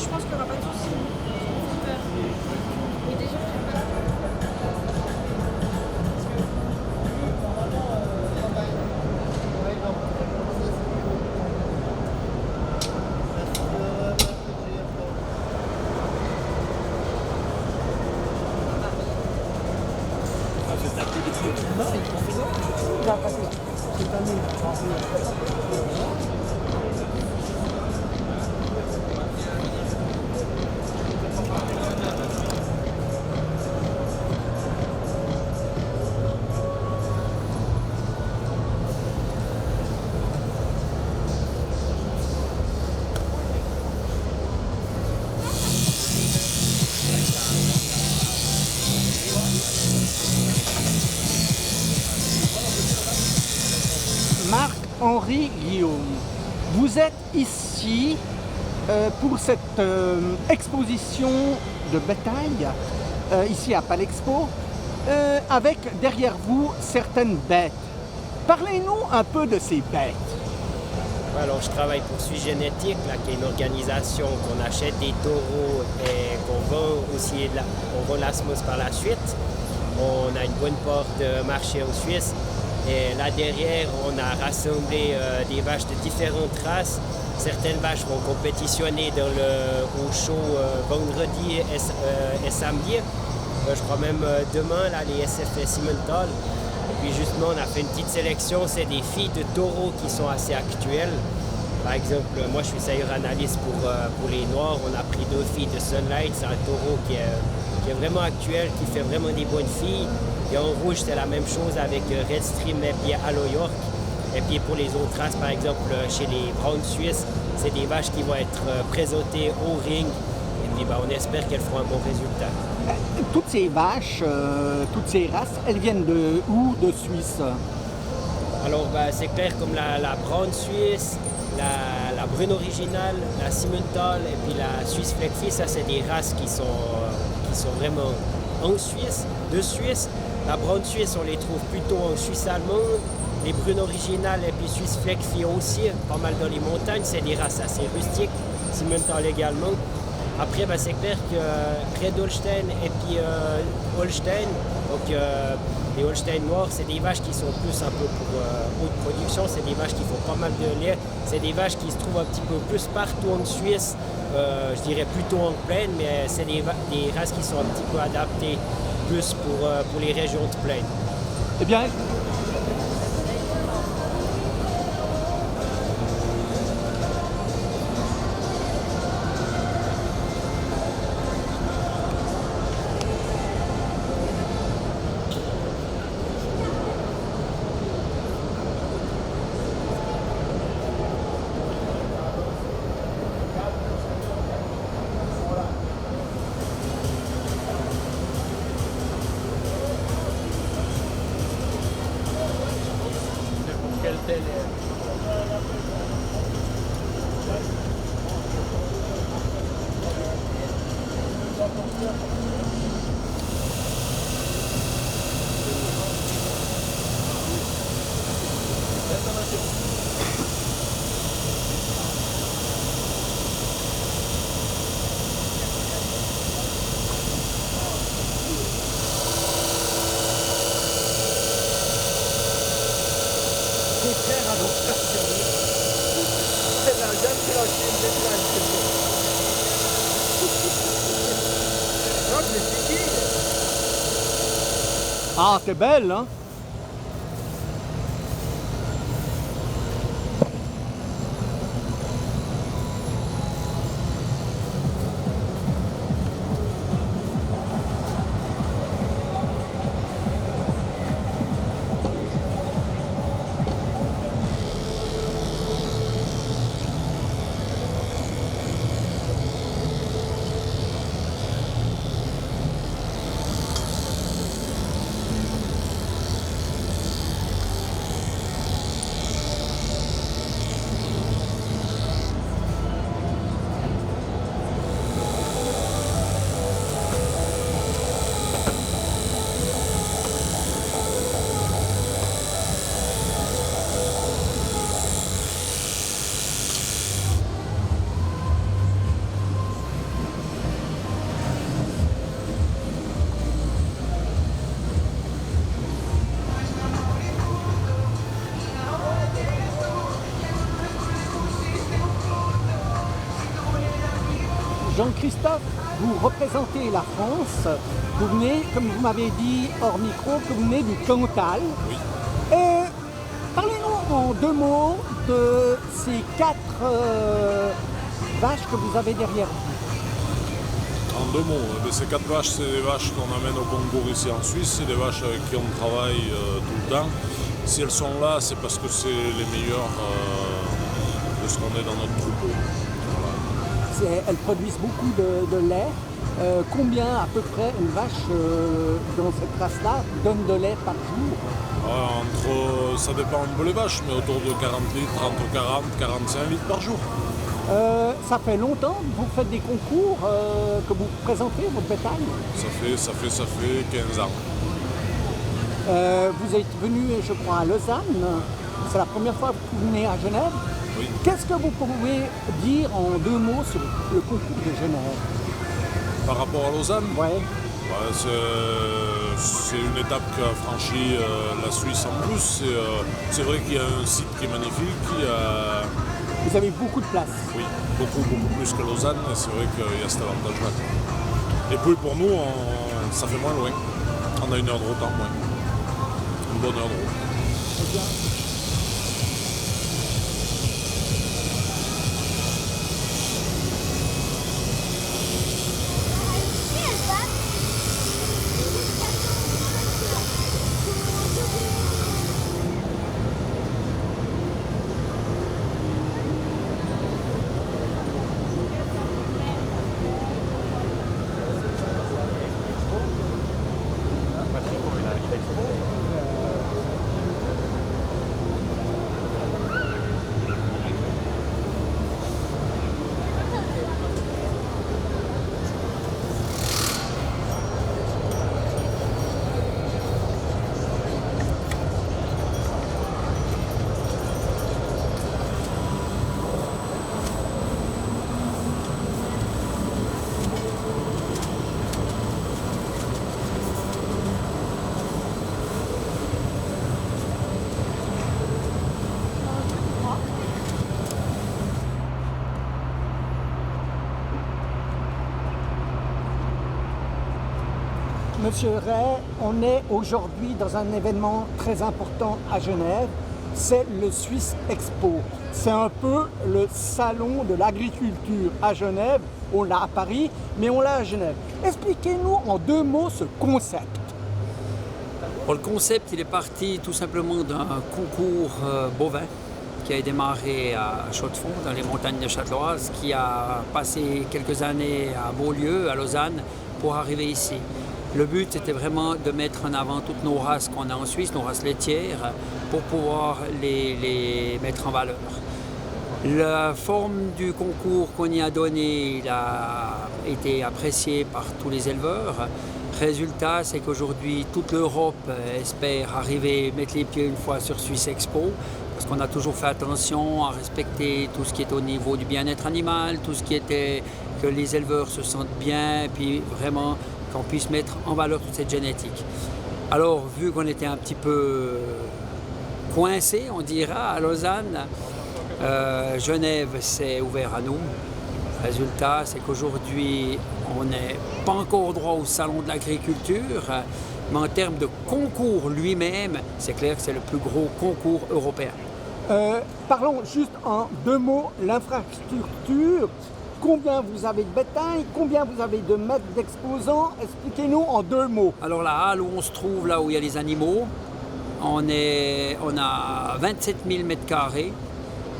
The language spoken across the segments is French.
je pense qu'il n'y aura pas de soucis. Super. Et déjà, je sais pas. Marc-Henri Guillaume, vous êtes ici pour cette exposition de bétail, ici à Palexpo, avec derrière vous certaines bêtes. Parlez-nous un peu de ces bêtes. Alors, je travaille pour Suisse Génétique, là, qui est une organisation qu'on achète des taureaux et qu'on vend aussi, on vend la semence par la suite. On a une bonne part de marché en Suisse. Et là derrière, on a rassemblé des vaches de différentes races. Certaines vaches vont compétitionner au show vendredi et samedi. Je crois même demain, là, les SFS Simmental. Et puis justement, on a fait une petite sélection. C'est des filles de taureaux qui sont assez actuelles. Par exemple, moi je suis sire analyste pour les Noirs. On a pris 2 filles de Sunlight. C'est un taureau qui est vraiment actuel, qui fait vraiment des bonnes filles. Et en rouge, c'est la même chose avec Redstream et puis Allo York. Et puis pour les autres races, par exemple, chez les Browns Suisses, c'est des vaches qui vont être présentées au ring. Et puis on espère qu'elles feront un bon résultat. Toutes ces vaches, toutes ces races, elles viennent de où de Suisse? Alors c'est clair, comme la Brown Suisse, la Brune originale, la Simmental et puis la Suisse Fleckvieh, ça c'est des races qui sont vraiment en Suisse, de Suisse. La Brown Suisse, on les trouve plutôt en Suisse allemande. Les Brunes originales et puis Suisse Fleckvieh aussi, pas mal dans les montagnes. C'est des races assez rustiques, Simmental également. Après, c'est clair que près d'Holstein et puis Holstein, donc les Holstein noirs, c'est des vaches qui sont plus un peu pour haute production. C'est des vaches qui font pas mal de lait. C'est des vaches qui se trouvent un petit peu plus partout en Suisse. Je dirais plutôt en plaine, mais c'est des races qui sont un petit peu adaptées plus pour les régions de plaine. Eh bien, ah, c'est belle, hein? Jean-Christophe, vous représentez la France. Vous venez, comme vous m'avez dit hors micro, que vous venez du Cantal. Oui. Parlez-nous en 2 mots de ces 4 vaches que vous avez derrière vous. En 2 mots, ces 4 vaches, c'est des vaches qu'on amène au concours ici en Suisse. C'est des vaches avec qui on travaille tout le temps. Si elles sont là, c'est parce que c'est les meilleures de ce qu'on est dans notre troupeau. Voilà. Elles produisent beaucoup de lait. Combien à peu près une vache dans cette race-là donne de lait par jour? Ça dépend un peu les vaches, mais autour de 40 litres, entre 40 et 45 litres par jour. Ça fait longtemps que vous faites des concours, que vous présentez votre bétail? Ça fait 15 ans. Vous êtes venu, je crois, à Lausanne. C'est la première fois que vous venez à Genève. Oui. Qu'est-ce que vous pouvez dire en 2 mots sur le concours de Genève? Par rapport à Lausanne, Ouais. c'est une étape qu'a franchi la Suisse en plus. C'est vrai qu'il y a un site qui est magnifique. Vous avez beaucoup de place. Oui, beaucoup plus que Lausanne. Et c'est vrai qu'il y a cet avantage-là. Et puis pour nous, ça fait moins loin. On a 1 heure de route en moins. Une bonne heure de route. Monsieur Ray, on est aujourd'hui dans un événement très important à Genève, c'est le Swiss Expo. C'est un peu le salon de l'agriculture à Genève. On l'a à Paris, mais on l'a à Genève. Expliquez-nous en 2 mots ce concept. Bon, le concept, il est parti tout simplement d'un concours bovin qui a démarré à Chaux-de-Fonds, dans les montagnes de Châteloise, qui a passé quelques années à Beaulieu, à Lausanne, pour arriver ici. Le but, c'était vraiment de mettre en avant toutes nos races qu'on a en Suisse, nos races laitières, pour pouvoir les mettre en valeur. La forme du concours qu'on y a donné, il a été apprécié par tous les éleveurs. Résultat, c'est qu'aujourd'hui, toute l'Europe espère arriver, mettre les pieds une fois sur Swiss Expo, parce qu'on a toujours fait attention à respecter tout ce qui est au niveau du bien-être animal, tout ce qui était que les éleveurs se sentent bien, et puis vraiment qu'on puisse mettre en valeur toute cette génétique. Alors, vu qu'on était un petit peu coincé, on dira, à Lausanne, Genève s'est ouvert à nous. Résultat, c'est qu'aujourd'hui, on n'est pas encore droit au salon de l'agriculture, mais en termes de concours lui-même, c'est clair que c'est le plus gros concours européen. Parlons juste en 2 mots, l'infrastructure. Combien vous avez de bétail? Combien vous avez de mètres d'exposants? Expliquez-nous en 2 mots. Alors la halle où on se trouve, là où il y a les animaux, on a 27 000 mètres carrés.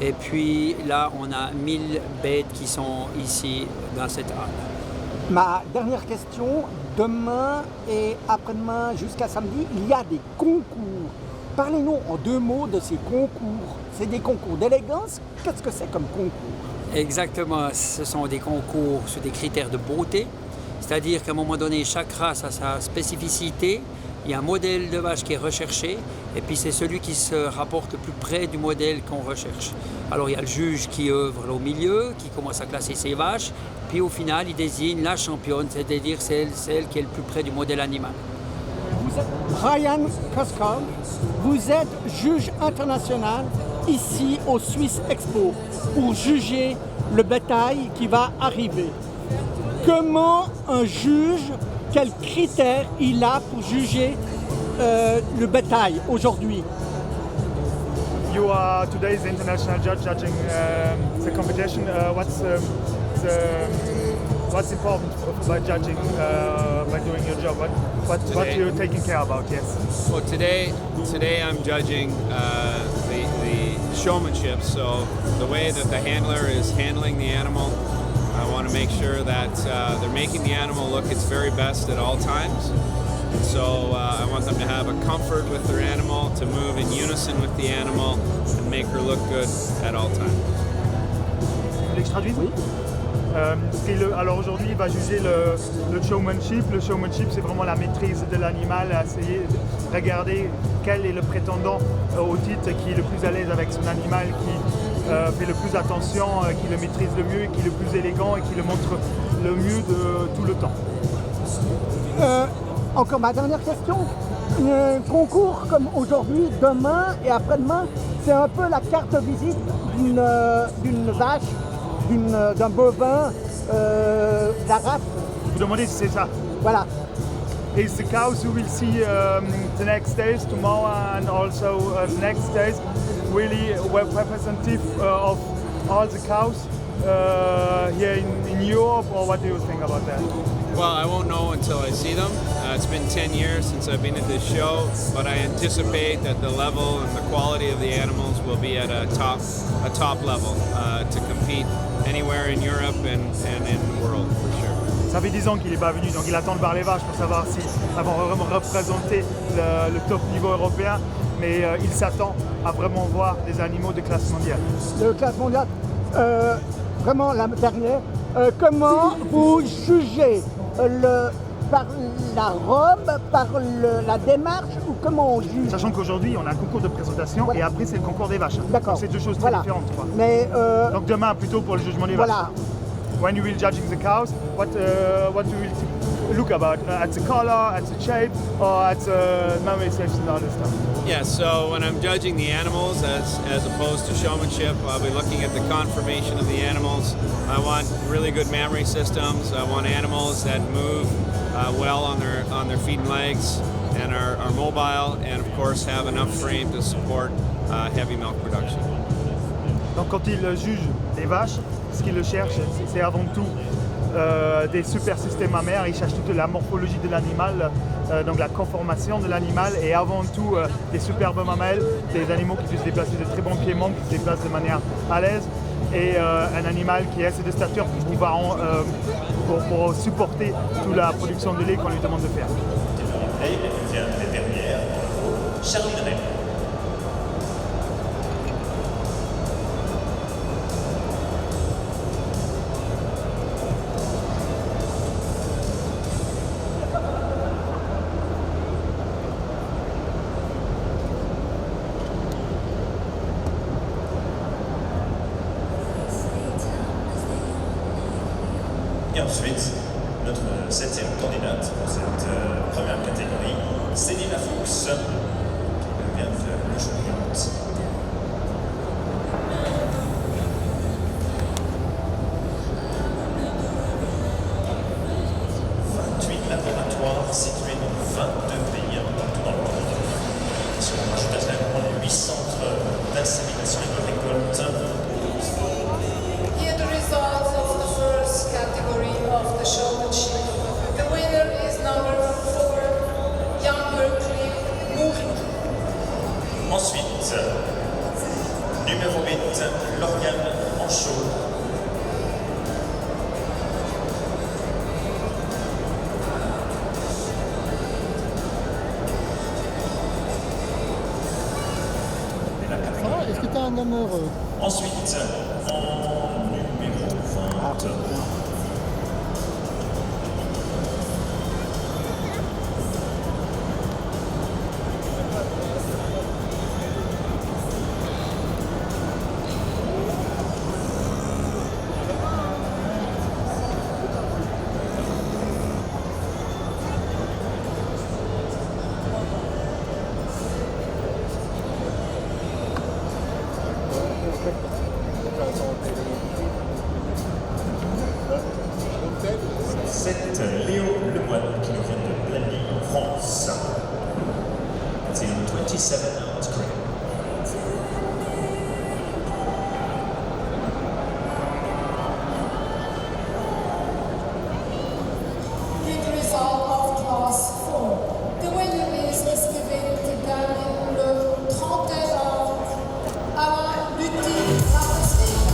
Et puis là, on a 1000 bêtes qui sont ici dans cette halle. Ma dernière question, demain et après-demain jusqu'à samedi, il y a des concours. Parlez-nous en 2 mots de ces concours. C'est des concours d'élégance. Qu'est-ce que c'est comme concours? Exactement, ce sont des concours sur des critères de beauté, c'est-à-dire qu'à un moment donné, chaque race a sa spécificité, il y a un modèle de vache qui est recherché, et puis c'est celui qui se rapporte le plus près du modèle qu'on recherche. Alors il y a le juge qui œuvre là au milieu, qui commence à classer ses vaches, puis au final, il désigne la championne, c'est-à-dire celle qui est le plus près du modèle animal. Vous êtes Ryan Koskov, vous êtes juge international ici au Swiss Expo pour juger le bétail qui va arriver. comment un juge, quels critères il a pour juger le bétail aujourd'hui? You are today's international judge judging the competition. What's important by judging, by doing your job? What you're taking care about? Yes. Well, today I'm judging the showmanship. So the way that the handler is handling the animal, I want to make sure that they're making the animal look its very best at all times. So I want them to have a comfort with their animal, to move in unison with the animal, and make her look good at all times. Vous voulez que je traduise? Oui. Alors aujourd'hui, il va juger le showmanship. Le showmanship, c'est vraiment la maîtrise de l'animal, essayer de regarder quel est le prétendant au titre qui est le plus à l'aise avec son animal, qui fait le plus attention, qui le maîtrise le mieux, qui est le plus élégant et qui le montre le mieux de tout le temps. Encore ma dernière question. Un concours comme aujourd'hui, demain et après-demain, c'est un peu la carte de visite d'une vache, d'un bovin, la race. Vous demandez si c'est ça? Voilà. Is the cows you will see the next days, tomorrow and also the next days, really representative of all the cows here in Europe, or what do you think about that? Well, I won't know until I see them. It's been 10 years since I've been at this show, but I anticipate that the level and the quality of the animals will be at a top level to compete anywhere in Europe and in the world, for sure. Ça fait 10 ans qu'il n'est pas venu, donc il attend de voir les vaches pour savoir si elles vont vraiment représenter le top niveau européen, mais il s'attend à vraiment voir des animaux de classe mondiale. De classe mondiale, vraiment la dernière. Comment vous jugez par la robe, par la démarche, ou comment on juge? Sachant qu'aujourd'hui, on a un concours de présentation, voilà. Et après, c'est le concours des vaches. D'accord. C'est deux choses très différentes. Quoi. Mais donc demain, plutôt pour le jugement des vaches. When you will judging the cows, what you will look about? At the color, at the shape, or at memory shapes and all this stuff? Yeah, so when I'm judging the animals as opposed to showmanship, I'll be looking at the conformation of the animals. I want really good mammary systems. I want animals that move well on their feet and legs and are mobile, and of course have enough frame to support heavy milk production. Donc quand il juge les vaches, ce qu'il cherche, c'est avant tout des super systèmes mammaires. Il cherche toute la morphologie de l'animal, donc la conformation de l'animal, et avant tout des superbes mamelles, des animaux qui puissent se déplacer de très bons pieds-membres, qui se déplacent de manière à l'aise, et un animal qui est assez de stature pour supporter toute la production de lait qu'on lui demande de faire. Et ensuite, notre 7e candidate pour cette première catégorie, Céline Fuchs, qui vient de Le Chouillante. 28 laboratoires situés dans 22 pays partout dans le monde. Si on rajoute à cela les 8 centres d'insémination et de récolte. Here the results of the first category of the showmanship. The winner is number 4, Younger Cliff Mouri. Ensuite, numéro 8, Lauriane Anchaud. Est-ce que tu as un homme heureux? Ensuite, en numéro 20, 27-ounce crane. Good result of class 4. The winner is Steven Tidani, le 31 Alain Lutti, la Prestige.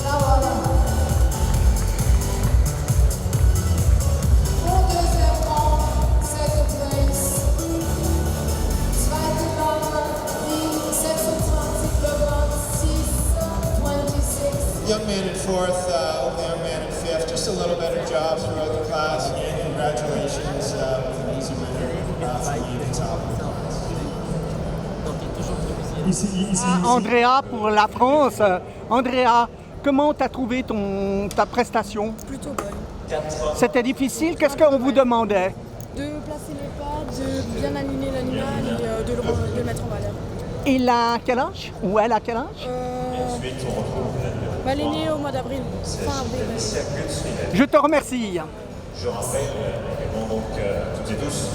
La voilà. Pour deuxième rang, second place. Zweite Name, die 26, le 26, 26. Young man in fourth, the young man in fifth. Just a little better job throughout the class. Again, congratulations with an easy winner for you at the top of the class. Andrea pour la France. Andrea, comment t'as trouvé ta prestation? Plutôt bonne. C'était difficile? Qu'est-ce qu'on vous demandait? De placer les pas, de bien aligner l'animal et de le mettre en valeur. Il a quel âge? Ou elle a quel âge? Elle est née au mois d'avril, fin avril. Je te remercie. Je rappelle également donc toutes et tous